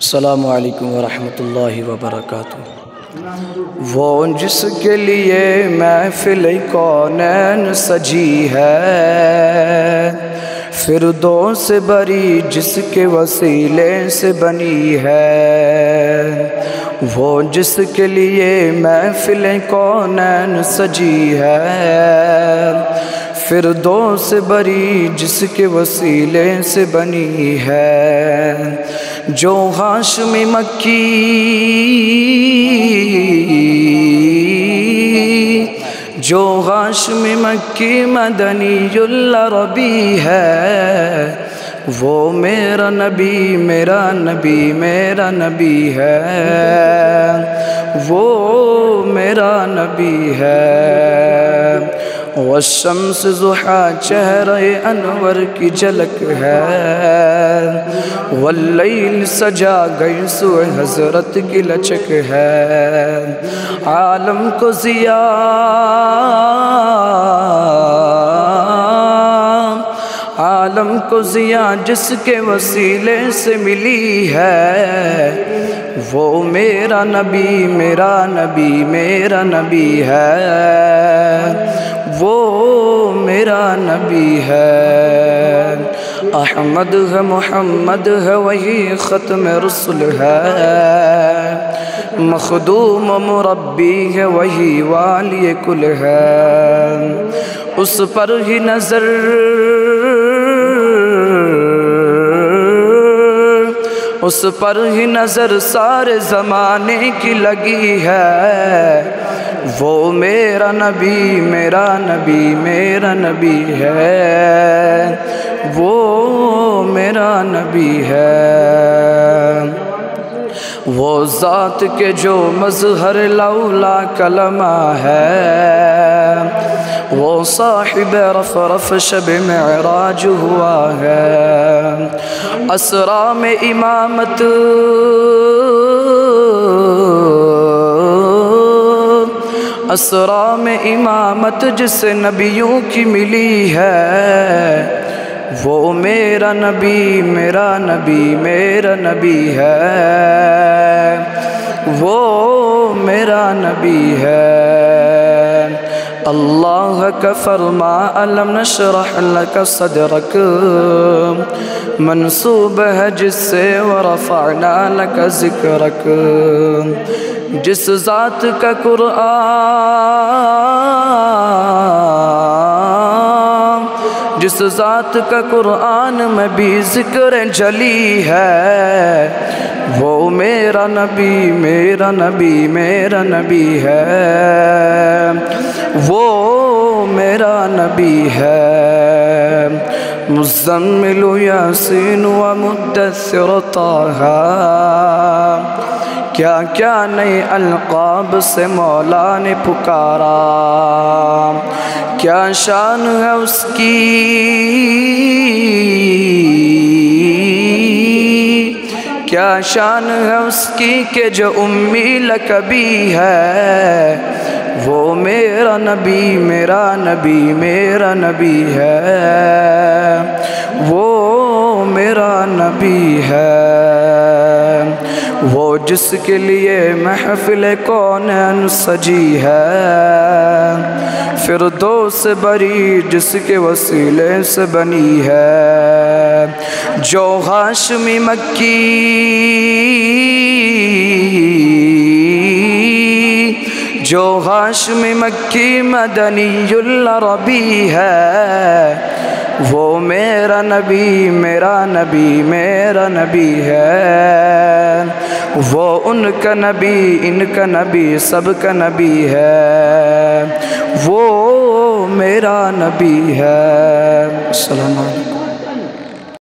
السلام علیکم ورحمۃ اللہ وبرکاتہ۔ وہ جس کے لیے محفل کونین سجی ہے، فردوس بری جس کے وسیلے سے بنی ہے۔ وہ جس کے لیے محفل کونین سجی ہے، فردوس بری جس کے وسیلے سے بنی ہے۔ جو ہاشمی مکی مدنی العربی ہے، وہ میرا نبی میرا نبی میرا نبی ہے، وہ میرا نبی ہے۔ والشمس ضحیٰ چہرہ انور کی جھلک ہے، واللیل سجا گئی سو حضرت کی لچک ہے۔ عالم کو ضیاء جس کے وسیلے سے ملی ہے، وہ میرا نبی میرا نبی میرا نبی ہے، وہ میرا نبی ہے۔ احمد ہے محمد ہے وہی ختم رسل ہے، مخدوم و مربی ہے وہی والی کل ہے۔ اس پر ہی نظر سارے زمانے کی لگی ہے، وہ میرا نبی میرا نبی میرا نبی ہے، وہ میرا نبی ہے۔ وہ ذات کے جو مظہر لولا کلمہ ہے، وہ صاحب رف شب معراج ہوا ہے۔ اسرا میں امامت جس نبیوں کی ملی ہے، وہ میرا نبی میرا نبی میرا نبی ہے، وہ میرا نبی ہے۔ اللہ کا فرما الم نشرح لک صدرک منسوب ہے جس سے ورفعنا لک ذکرک۔ جس ذات کا قرآن میں بھی ذکر جلی ہے، وہ میرا نبی میرا نبی میرا نبی ہے، وہ میرا نبی ہے۔ مزمل یاسین و مدثر طٰہٰ، کیا کیا نئے القاب سے مولا نے پکارا، کیا شان ہے اس کی کیا شان ہے اس کی کہ جو امی لقبی ہے، وہ میرا نبی میرا نبی میرا نبی ہے، وہ میرا نبی ہے۔ وہ جس کے لیے محفل کونین سجی ہے، فردوس بری جس کے وسیلے سے بنی ہے۔ جو ہاشمی مکی مدنی العربی ہے، وہ میرا نبی میرا نبی میرا نبی ہے، وہ ان کا نبی ان کا نبی سب کا نبی ہے، وہ میرا نبی ہے۔ السلام علیکم۔